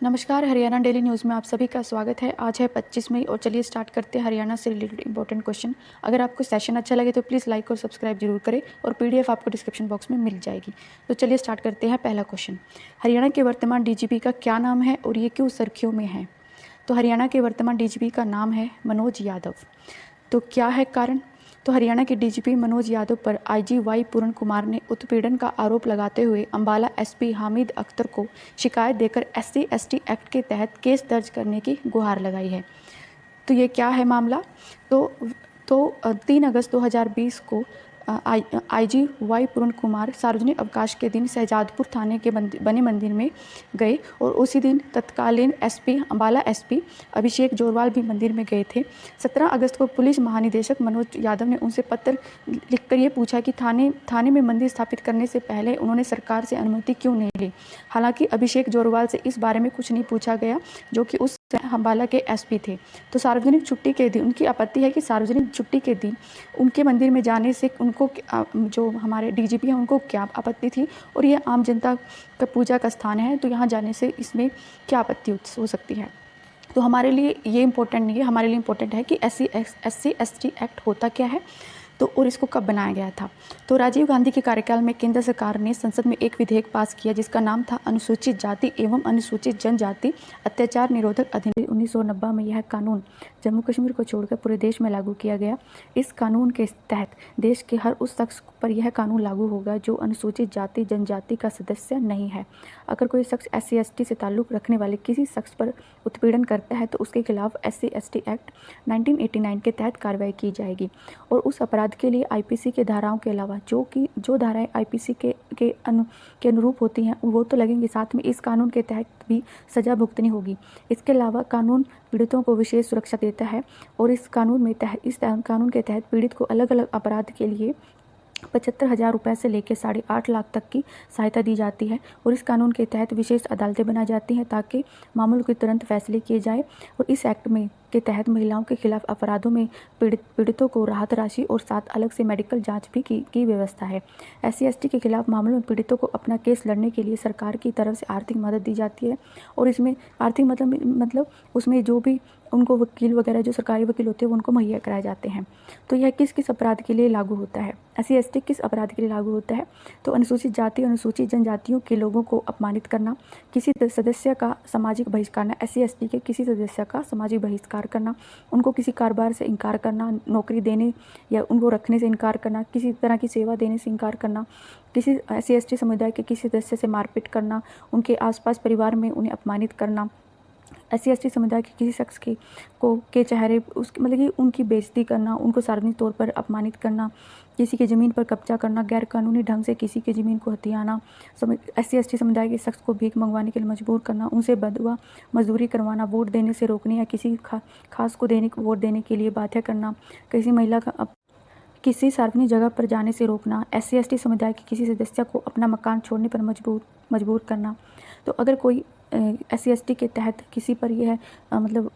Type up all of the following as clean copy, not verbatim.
नमस्कार, Haryana daily news में आप सभी का स्वागत है। आज है 25 मई और चलिए स्टार्ट करते हैं हरियाणा से रिलेटेड इंपॉर्टेंट क्वेश्चन। अगर आपको सेशन अच्छा लगे तो प्लीज़ लाइक और सब्सक्राइब जरूर करें और पीडीएफ आपको डिस्क्रिप्शन बॉक्स में मिल जाएगी। तो चलिए स्टार्ट करते हैं। पहला क्वेश्चन, हरियाणा के वर्तमान डीजीपी का क्या नाम है और ये क्यों सुर्खियों में है? तो हरियाणा के वर्तमान डीजीपी का नाम है मनोज यादव। तो क्या है कारण? तो हरियाणा के डीजीपी मनोज यादव पर आईजी वाई पूर्ण कुमार ने उत्पीड़न का आरोप लगाते हुए अंबाला एसपी हामिद अख्तर को शिकायत देकर SC/ST एक्ट के तहत केस दर्ज करने की गुहार लगाई है। तो ये क्या है मामला? तो 3 अगस्त 2020 को आईजी वाई पूर्ण कुमार सार्वजनिक अवकाश के दिन शहजादपुर थाने के बने मंदिर में गए और उसी दिन तत्कालीन एसपी अंबाला एसपी अभिषेक जोरवाल भी मंदिर में गए थे। 17 अगस्त को पुलिस महानिदेशक मनोज यादव ने उनसे पत्र लिखकर ये पूछा कि थाने में मंदिर स्थापित करने से पहले उन्होंने सरकार से अनुमति क्यों नहीं ली। हालांकि अभिषेक जोरवाल से इस बारे में कुछ नहीं पूछा गया, जो कि उस अंबाला के एसपी थे। तो सार्वजनिक छुट्टी के दिन उनकी आपत्ति है कि सार्वजनिक छुट्टी के दिन उनके मंदिर में जाने से उनको जो हमारे डीजीपी हैं उनको क्या आपत्ति थी, और ये आम जनता का पूजा का स्थान है, तो यहाँ जाने से इसमें क्या आपत्ति हो सकती है। तो हमारे लिए ये इम्पोर्टेंट नहीं है, हमारे लिए इम्पोर्टेंट है कि SC/ST एक्ट होता क्या है तो और इसको कब बनाया गया था। तो राजीव गांधी के कार्यकाल में केंद्र सरकार ने संसद में एक विधेयक पास किया जिसका नाम था अनुसूचित जाति एवं अनुसूचित जनजाति अत्याचार निरोधक अधिनियम। 1990 में यह कानून जम्मू कश्मीर को छोड़कर पूरे देश में लागू किया गया। इस कानून के तहत देश के हर उस शख्स पर यह कानून लागू होगा जो अनुसूचित जाति जनजाति का सदस्य नहीं है। अगर कोई शख्स SC/ST से ताल्लुक़ रखने वाले किसी शख्स पर उत्पीड़न करता है तो उसके खिलाफ SC/ST एक्ट 1989 के तहत कार्रवाई की जाएगी और उस अपराध के लिए IPC के धाराओं के अलावा जो धाराएं IPC के अनुरूप होती हैं वो तो लगेंगी, साथ में इस कानून के तहत भी सज़ा भुगतनी होगी। इसके अलावा कानून पीड़ितों को विशेष सुरक्षा देता है और इस कानून के तहत पीड़ित को अलग अलग अपराध के लिए 75,000 रुपये से लेकर 8.5 लाख तक की सहायता दी जाती है और इस कानून के तहत विशेष अदालतें बनाई जाती हैं ताकि मामलों के तुरंत फैसले किए जाए। और इस एक्ट के तहत महिलाओं के खिलाफ अपराधों में पीड़ितों को राहत राशि और साथ अलग से मेडिकल जांच भी की व्यवस्था है। SC/ST के खिलाफ मामलों में पीड़ितों को अपना केस लड़ने के लिए सरकार की तरफ से आर्थिक मदद दी जाती है और इसमें आर्थिक मतलब उसमें जो भी उनको वकील वगैरह जो सरकारी वकील होते हैं वो उनको मुहैया कराए जाते हैं। तो यह किस किस अपराध के लिए लागू होता है? SC/ST किस अपराध के लिए लागू होता है? तो अनुसूचित जाति अनुसूचित जनजातियों के लोगों को अपमानित करना, किसी सदस्य का सामाजिक बहिष्कार करना, SC/ST के किसी सदस्य का सामाजिक बहिष्कार करना, उनको किसी कारोबार से इनकार करना, नौकरी देने या उनको रखने से इनकार करना, किसी तरह की सेवा देने से इनकार करना, किसी SC/ST समुदाय के किसी सदस्य से मारपीट करना, उनके आसपास परिवार में उन्हें अपमानित करना, SC/ST समुदाय के किसी शख्स के चेहरे उसकी मतलब कि उनकी बेइज्जती करना, उनको सार्वजनिक तौर पर अपमानित करना, किसी की ज़मीन पर कब्जा करना, गैरकानूनी ढंग से किसी की ज़मीन को हथियाना, SC/ST समुदाय के शख्स को भीख मंगवाने के लिए मजबूर करना, उनसे बदवा मजदूरी करवाना, वोट देने से रोकने या किसी खास को वोट देने के लिए बाध्य करना, किसी महिला का किसी सार्वजनिक जगह पर जाने से रोकना, SC/ST समुदाय के किसी सदस्य को अपना मकान छोड़ने पर मजबूर करना। तो अगर कोई SC/ST के तहत किसी पर यह मतलब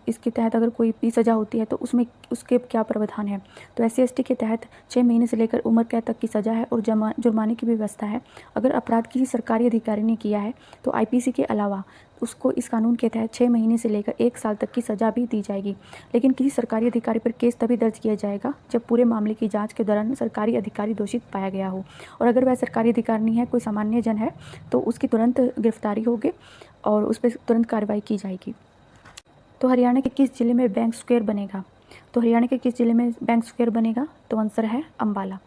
इसके तहत अगर कोई भी सज़ा होती है तो उसमें उसके क्या प्रावधान है? तो SC/ST के तहत 6 महीने से लेकर उम्र कैद तक की सज़ा है और जुर्माने की भी व्यवस्था है। अगर अपराध किसी सरकारी अधिकारी ने किया है तो IPC के अलावा उसको इस कानून के तहत 6 महीने से लेकर 1 साल तक की सज़ा भी दी जाएगी। लेकिन किसी सरकारी अधिकारी पर केस तभी दर्ज किया जाएगा जब पूरे मामले की जांच के दौरान सरकारी अधिकारी दोषी पाया गया हो, और अगर वह सरकारी अधिकारी नहीं है, कोई सामान्य जन है, तो उसकी तुरंत गिरफ्तारी होगी और उस पर तुरंत कार्रवाई की जाएगी। तो हरियाणा के किस जिले में बैंक स्क्वायर बनेगा? तो हरियाणा के किस जिले में बैंक स्क्वायर बनेगा? तो आंसर है अंबाला।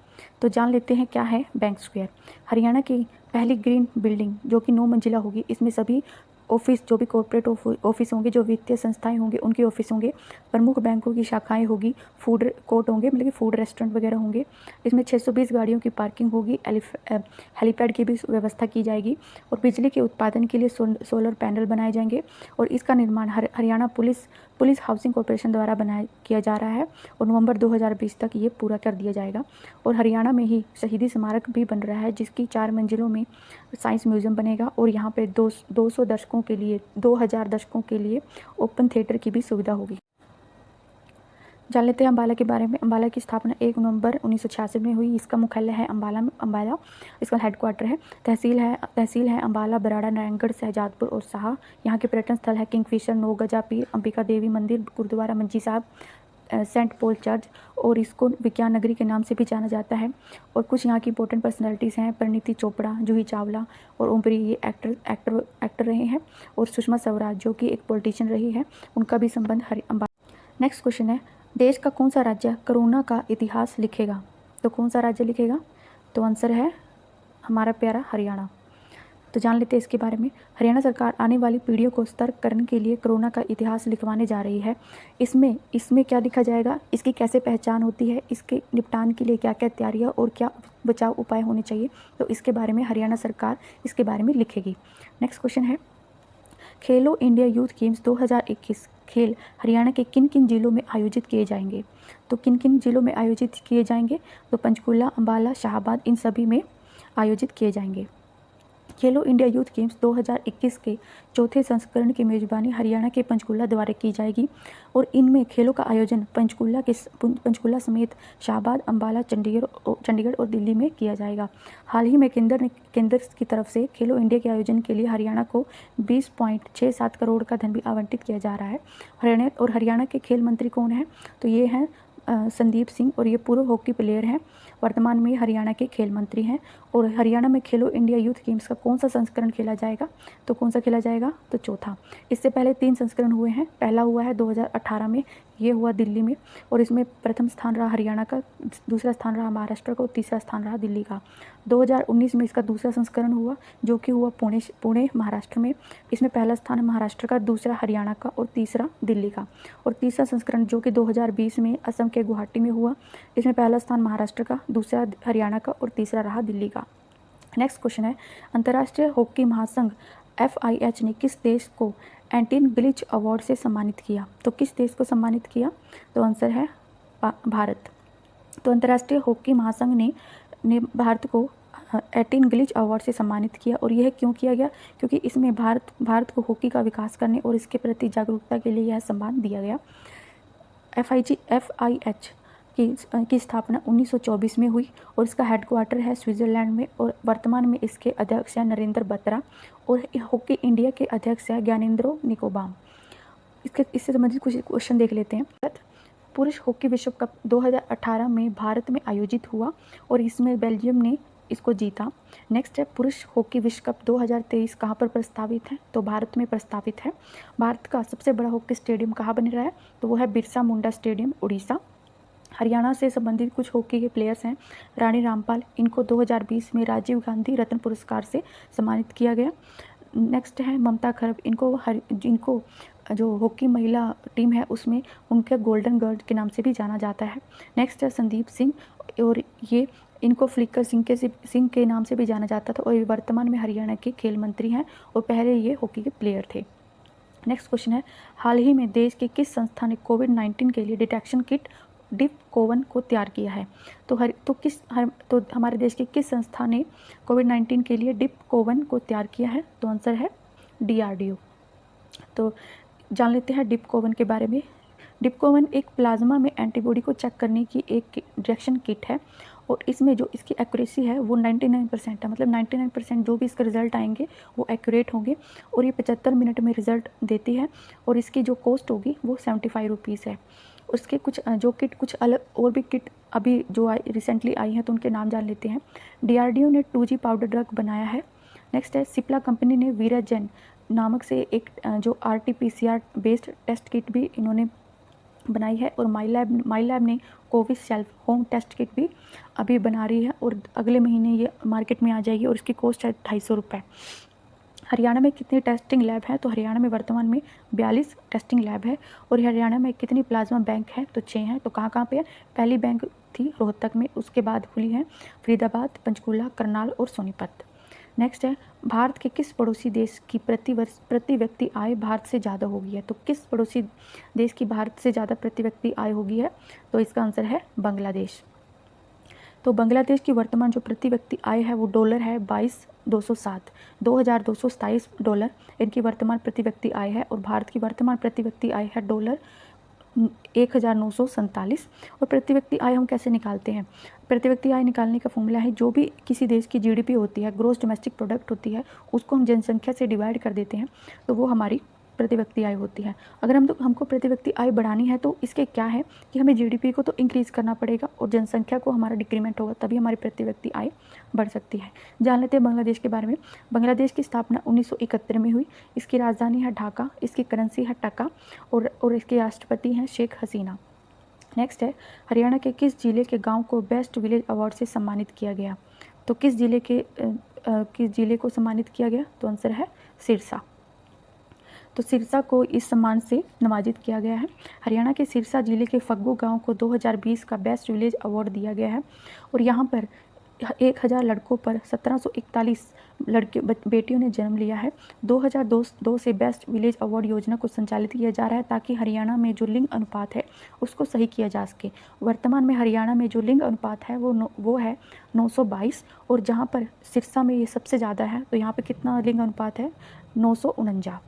तो जान लेते हैं क्या है बैंक स्क्वायर। हरियाणा की पहली ग्रीन बिल्डिंग जो कि 9 मंजिला होगी, इसमें सभी ऑफिस जो भी कॉर्पोरेट ऑफिस होंगे, जो वित्तीय संस्थाएं होंगे उनके ऑफिस होंगे, प्रमुख बैंकों की शाखाएं होगी, फूड कोर्ट होंगे मतलब कि फूड रेस्टोरेंट वगैरह होंगे। इसमें 620 गाड़ियों की पार्किंग होगी, हेलीपैड की भी व्यवस्था की जाएगी और बिजली के उत्पादन के लिए सोलर पैनल बनाए जाएंगे। और इसका निर्माण हरियाणा पुलिस हाउसिंग कॉर्पोरेशन द्वारा किया जा रहा है और नवंबर 2020 तक ये पूरा कर दिया जाएगा। और हरियाणा में ही शहीदी स्मारक भी बन रहा है जिसकी 4 मंजिलों में साइंस म्यूजियम बनेगा और यहाँ पे 200 दर्शकों के लिए 2000 दर्शकों के लिए ओपन थिएटर की भी सुविधा होगी। जान लेते हैं अम्बाला के बारे में। अम्बाला की स्थापना 1 नवंबर 1986 में हुई। इसका मुख्यालय है अम्बाला। इसका हेडक्वार्टर है। तहसील है अम्बाला, बराड़ा, नारायणगढ़, शहजादपुर और साहा। यहाँ के पर्यटन स्थल है किंगफिशर, नौगजा पीर, अंबिका देवी मंदिर, गुरुद्वारा मंजी साहब, सेंट पॉल चर्च, और इसको विज्ञान नगरी के नाम से भी जाना जाता है। और कुछ यहाँ की इंपॉर्टेंट पर्सनैलिटीज़ हैं, परिणीति चोपड़ा, जूही चावला और ओमपुरी, ये एक्टर रहे हैं। और सुषमा स्वराज जो कि एक पॉलिटिशियन रही है, उनका भी संबंध अम्बाला। नेक्स्ट क्वेश्चन है, देश का कौन सा राज्य कोरोना का इतिहास लिखेगा? तो कौन सा राज्य लिखेगा? तो आंसर है हमारा प्यारा हरियाणा। तो जान लेते हैं इसके बारे में। हरियाणा सरकार आने वाली पीढ़ियों को सतर्क करने के लिए कोरोना का इतिहास लिखवाने जा रही है। इसमें क्या लिखा जाएगा, इसकी कैसे पहचान होती है, इसके निपटान के लिए क्या क्या तैयारियां और क्या बचाव उपाय होने चाहिए, तो इसके बारे में हरियाणा सरकार इसके बारे में लिखेगी। नेक्स्ट क्वेश्चन है, खेलो इंडिया यूथ गेम्स 2021 खेल हरियाणा के किन किन जिलों में आयोजित किए जाएंगे? तो किन किन जिलों में आयोजित किए जाएंगे? तो पंचकुला, अम्बाला, शाहबाद, इन सभी में आयोजित किए जाएंगे। खेलो इंडिया यूथ गेम्स 2021 के चौथे संस्करण की मेजबानी हरियाणा के पंचकुला द्वारा की जाएगी और इनमें खेलों का आयोजन पंचकुला समेत शाहबाद, अम्बाला, चंडीगढ़ और दिल्ली में किया जाएगा। हाल ही में केंद्र की तरफ से खेलो इंडिया के आयोजन के लिए हरियाणा को 20.67 करोड़ का धन भी आवंटित किया जा रहा है। हरियाणा के खेल मंत्री कौन है? तो ये हैं संदीप सिंह, और ये पूर्व हॉकी प्लेयर हैं, वर्तमान में हरियाणा के खेल मंत्री हैं। और हरियाणा में खेलो इंडिया यूथ गेम्स का कौन सा संस्करण खेला जाएगा? तो कौन सा खेला जाएगा? तो चौथा। इससे पहले 3 संस्करण हुए हैं। पहला हुआ है 2018 में, ये हुआ दिल्ली में, और इसमें प्रथम स्थान रहा हरियाणा का, दूसरा स्थान रहा महाराष्ट्र का और तीसरा स्थान रहा दिल्ली का। 2019 में इसका दूसरा संस्करण हुआ, जो कि हुआ पुणे महाराष्ट्र में। इसमें पहला स्थान महाराष्ट्र का, दूसरा हरियाणा का और तीसरा दिल्ली का। और तीसरा संस्करण जो कि 2020 में असम के गुवाहाटी में हुआ, इसमें पहला स्थान महाराष्ट्र का, दूसरा हरियाणा का और तीसरा रहा दिल्ली का। नेक्स्ट क्वेश्चन है, अंतर्राष्ट्रीय हॉकी महासंघ FIH ने किस देश को एंटीन ग्लिच अवार्ड से सम्मानित किया? तो किस देश को सम्मानित किया? तो आंसर है भारत। तो अंतर्राष्ट्रीय हॉकी महासंघ ने भारत को एंटीन ग्लिच अवार्ड से सम्मानित किया। और यह क्यों किया गया? क्योंकि इसमें भारत को हॉकी का विकास करने और इसके प्रति जागरूकता के लिए यह सम्मान दिया गया। FIH की स्थापना 1924 में हुई और इसका हेडक्वार्टर है स्विट्ज़रलैंड में, और वर्तमान में इसके अध्यक्ष हैं नरेंद्र बत्रा, और हॉकी इंडिया के अध्यक्ष हैं ज्ञानेंद्रो निकोबाम। इससे संबंधित कुछ क्वेश्चन देख लेते हैं। पुरुष हॉकी विश्व कप 2018 में भारत में आयोजित हुआ और इसमें बेल्जियम ने इसको जीता। नेक्स्ट है, पुरुष हॉकी विश्व कप 2023 कहाँ पर प्रस्तावित है? तो भारत में प्रस्तावित है। भारत का सबसे बड़ा हॉकी स्टेडियम कहाँ बन रहा है? तो वो है बिरसा मुंडा स्टेडियम, उड़ीसा। हरियाणा से संबंधित कुछ हॉकी के प्लेयर्स हैं, रानी रामपाल, इनको 2020 में राजीव गांधी रत्न पुरस्कार से सम्मानित किया गया। नेक्स्ट है ममता खरब, जिनको जो हॉकी महिला टीम है उसमें उनके गोल्डन गर्ल के नाम से भी जाना जाता है। नेक्स्ट है संदीप सिंह, और ये इनको फ्लिकर सिंह के नाम से भी जाना जाता था, और ये वर्तमान में हरियाणा के खेल मंत्री हैं और पहले ये हॉकी के प्लेयर थे। नेक्स्ट क्वेश्चन है, हाल ही में देश के किस संस्था ने कोविड-19 के लिए डिटेक्शन किट डिपकोवन को तैयार किया है? तो हमारे देश की किस संस्था ने कोविड-19 के लिए डिपकोवन को तैयार किया है? तो आंसर है DRDO। तो जान लेते हैं डिपकोवन के बारे में। डिपकोवन एक प्लाज्मा में एंटीबॉडी को चेक करने की एक डिटेक्शन किट है, और इसमें जो इसकी एक्यूरेसी है वो 99% है, मतलब 99% जो भी इसके रिज़ल्ट आएंगे वो एक्यूरेट होंगे, और ये 75 मिनट में रिज़ल्ट देती है, और इसकी जो कॉस्ट होगी वो 75 रुपीज़ है। उसके कुछ जो किट कुछ अलग और भी किट अभी जो रिसेंटली आई हैं तो उनके नाम जान लेते हैं। DRDO ने 2G पाउडर ड्रग बनाया है। नेक्स्ट है, सिप्ला कंपनी ने वीराजेन नामक से एक जो RT-PCR बेस्ड टेस्ट किट भी इन्होंने बनाई है, और माई लैब ने Covid self home test kit भी अभी बना रही है, और अगले महीने ये मार्केट में आ जाएगी, और इसकी कॉस्ट है 250 रुपये। हरियाणा में कितनी टेस्टिंग लैब है? तो हरियाणा में वर्तमान में 42 टेस्टिंग लैब है। और हरियाणा में कितनी प्लाज्मा बैंक है? तो 6 हैं। तो कहाँ पे है? पहली बैंक थी रोहतक में, उसके बाद खुली है फरीदाबाद, पंचकूला, करनाल और सोनीपत। नेक्स्ट है, भारत के किस पड़ोसी देश की प्रति व्यक्ति आय भारत से ज़्यादा होगी है? तो किस पड़ोसी देश की भारत से ज़्यादा प्रति व्यक्ति आय होगी है? तो इसका आंसर है बांग्लादेश। तो बांग्लादेश की वर्तमान जो प्रति व्यक्ति आय है वो डॉलर है 22,227 डॉलर इनकी वर्तमान प्रति व्यक्ति आय है, और भारत की वर्तमान प्रति व्यक्ति आय है डॉलर 1947। और प्रति व्यक्ति आय हम कैसे निकालते हैं? प्रति व्यक्ति आय निकालने का फॉर्मूला है, जो भी किसी देश की जीडीपी होती है, ग्रोस डोमेस्टिक प्रोडक्ट होती है, उसको हम जनसंख्या से डिवाइड कर देते हैं, तो वो हमारी प्रति व्यक्ति आय होती है। अगर हमको प्रति व्यक्ति आय बढ़ानी है तो इसके क्या है कि हमें जीडीपी को तो इंक्रीज़ करना पड़ेगा और जनसंख्या को हमारा डिक्रीमेंट होगा, तभी हमारी प्रति व्यक्ति आय बढ़ सकती है। जान लेते हैं बांग्लादेश के बारे में। बांग्लादेश की स्थापना 1971 में हुई। इसकी राजधानी है ढाका, इसकी करेंसी है टका और इसके राष्ट्रपति हैं शेख हसीना। नेक्स्ट है, हरियाणा के किस जिले के गांव को बेस्ट विलेज अवार्ड से सम्मानित किया गया? तो किस जिले को सम्मानित किया गया? तो आंसर है सिरसा। तो सिरसा को इस सम्मान से नवाजित किया गया है। हरियाणा के सिरसा जिले के फग्गू गांव को 2020 का बेस्ट विलेज अवार्ड दिया गया है और यहाँ पर 1000 लड़कों पर 1741 बेटियों ने जन्म लिया है। 2002 से बेस्ट विलेज अवार्ड योजना को संचालित किया जा रहा है ताकि हरियाणा में जो लिंग अनुपात है उसको सही किया जा सके। वर्तमान में हरियाणा में जो लिंग अनुपात है वो है 922 और जहाँ पर सिरसा में ये सबसे ज़्यादा है, तो यहाँ पर कितना लिंग अनुपात है? 949।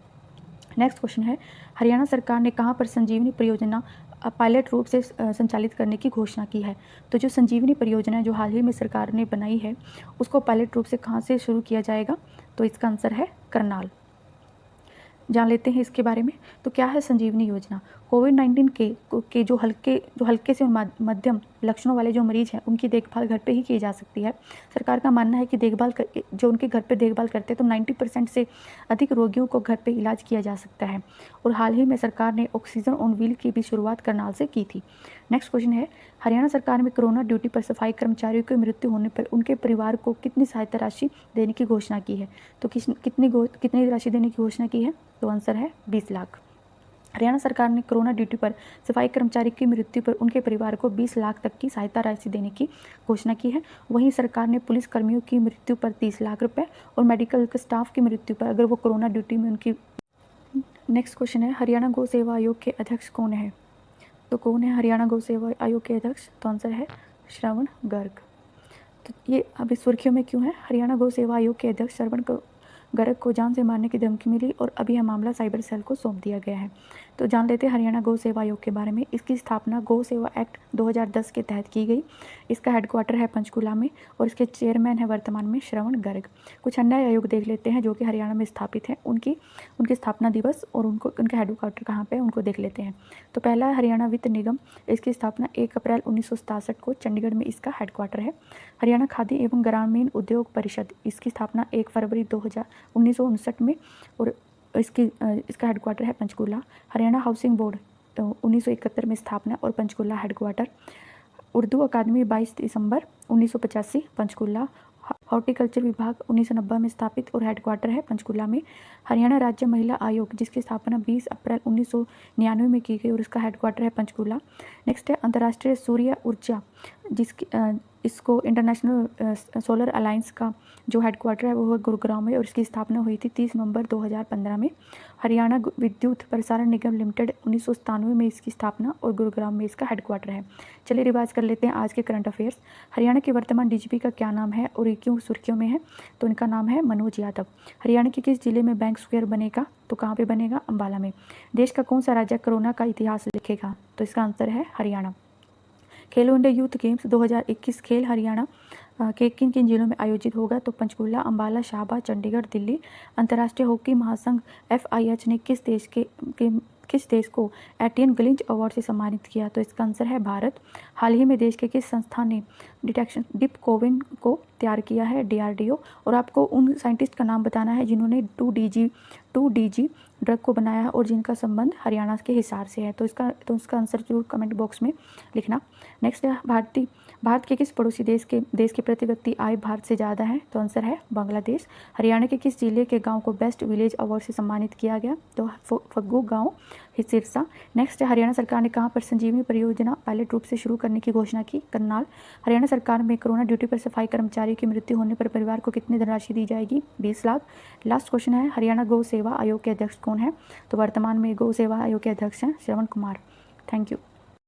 नेक्स्ट क्वेश्चन है, हरियाणा सरकार ने कहाँ पर संजीवनी परियोजना पायलट रूप से संचालित करने की घोषणा की है? तो जो संजीवनी परियोजना है जो हाल ही में सरकार ने बनाई है, उसको पायलट रूप से कहाँ से शुरू किया जाएगा? तो इसका आंसर है करनाल। जान लेते हैं इसके बारे में। तो क्या है संजीवनी योजना? कोविड-19 के जो हल्के से मध्यम लक्षणों वाले जो मरीज हैं उनकी देखभाल घर पे ही की जा सकती है। सरकार का मानना है कि जो उनके घर पे देखभाल करते हैं तो 90% से अधिक रोगियों को घर पे इलाज किया जा सकता है। और हाल ही में सरकार ने ऑक्सीजन ऑन व्हील की भी शुरुआत करनाल से की थी। नेक्स्ट क्वेश्चन है, हरियाणा सरकार में कोरोना ड्यूटी पर सफाई कर्मचारियों की मृत्यु होने पर उनके परिवार को कितनी सहायता राशि देने की घोषणा की है? तो कितनी राशि देने की घोषणा की है? तो आंसर है 20 लाख। हरियाणा सरकार ने कोरोना ड्यूटी पर सफाई कर्मचारी की मृत्यु पर उनके परिवार को 20 लाख तक की सहायता राशि देने की घोषणा की है। वहीं सरकार ने पुलिस कर्मियों की मृत्यु पर 30 लाख रुपए और मेडिकल स्टाफ की मृत्यु पर अगर वो कोरोना ड्यूटी में उनकी। नेक्स्ट क्वेश्चन है, हरियाणा गौ सेवा आयोग के अध्यक्ष कौन है? तो कौन है हरियाणा गौ सेवा आयोग के अध्यक्ष? तो आंसर है श्रवण गर्ग। तो ये अभी सुर्खियों में क्यों है? हरियाणा गौ सेवा आयोग के अध्यक्ष श्रवण गर्ग को जान से मारने की धमकी मिली और अभी यह मामला साइबर सेल को सौंप दिया गया है। तो जान लेते हैं हरियाणा गौ सेवा आयोग के बारे में। इसकी स्थापना गौ सेवा एक्ट 2010 के तहत की गई। इसका हेडक्वार्टर है पंचकूला में और इसके चेयरमैन है वर्तमान में श्रवण गर्ग। कुछ अन्य आयोग देख लेते हैं जो कि हरियाणा में स्थापित हैं, उनकी स्थापना दिवस और उनका हेडक्वार्टर कहाँ पे है उनको देख लेते हैं। तो पहला है हरियाणा वित्त निगम। इसकी स्थापना 1 अप्रैल 1967 को चंडीगढ़ में इसका हेडक्वार्टर है। हरियाणा खादी एवं ग्रामीण उद्योग परिषद, इसकी स्थापना 1 फरवरी 1959 में और इसका हेडक्वार्टर है पंचकूला। हरियाणा हाउसिंग बोर्ड 1971 में स्थापना और पंचकूला हेडक्वार्टर। उर्दू अकादमी 22 दिसंबर 1985 पंचकूला। हॉर्टिकल्चर विभाग 1990 में स्थापित और हेडक्वार्टर है पंचकूला में। हरियाणा राज्य महिला आयोग जिसकी स्थापना 20 अप्रैल 1999 में की गई और इसका हेडक्वार्टर है पंचकूला। नेक्स्ट है अंतर्राष्ट्रीय सूर्य ऊर्जा, इसको इंटरनेशनल सोलर अलायंस का जो हेडक्वार्टर है वो है गुरुग्राम में और इसकी स्थापना हुई थी 30 नवंबर 2015 में। हरियाणा विद्युत प्रसारण निगम लिमिटेड 1997 में इसकी स्थापना और गुरुग्राम में इसका हेडक्वार्टर है। चलिए रिवाइज कर लेते हैं आज के करंट अफेयर्स। हरियाणा के वर्तमान डीजीपी का क्या नाम है और ये क्यों सुर्खियों में है? तो इनका नाम है मनोज यादव। हरियाणा के किस जिले में बैंक स्क्वायर बनेगा? तो कहाँ पे बनेगा? अंबाला में। देश का कौन सा राज्य कोरोना का इतिहास लिखेगा? तो इसका आंसर है हरियाणा। खेलो इंडिया यूथ गेम्स 2021 खेल हरियाणा के किन किन जिलों में आयोजित होगा? तो पंचकूला, अंबाला, शाहबाद, चंडीगढ़, दिल्ली। अंतर्राष्ट्रीय हॉकी महासंघ FIH ने किस देश को एटियन ग्लिंच अवार्ड से सम्मानित किया? तो इसका आंसर है भारत। हाल ही में देश के किस संस्था ने डिप कोविन को तैयार किया है? DRDO। और आपको उन साइंटिस्ट का नाम बताना है जिन्होंने 2DG ड्रग को बनाया है और जिनका संबंध हरियाणा के हिसार से है। तो इसका आंसर जरूर कमेंट बॉक्स में लिखना। नेक्स्ट है भारत के किस पड़ोसी देश के प्रति व्यक्ति आय भारत से ज़्यादा है? तो आंसर है बांग्लादेश। हरियाणा के किस जिले के गांव को बेस्ट विलेज अवार्ड से सम्मानित किया गया? तो फग्गू गांव सिरसा। नेक्स्ट है हरियाणा सरकार ने कहां पर संजीवनी परियोजना पायलट रूप से शुरू करने की घोषणा की? करनाल। हरियाणा सरकार में कोरोना ड्यूटी पर सफाई कर्मचारी की मृत्यु होने पर परिवार को कितनी धनराशि दी जाएगी? 20 लाख। लास्ट क्वेश्चन है हरियाणा गौ सेवा आयोग के अध्यक्ष कौन है? तो वर्तमान में गौ सेवा आयोग के अध्यक्ष हैं श्रवण कुमार। Thank you.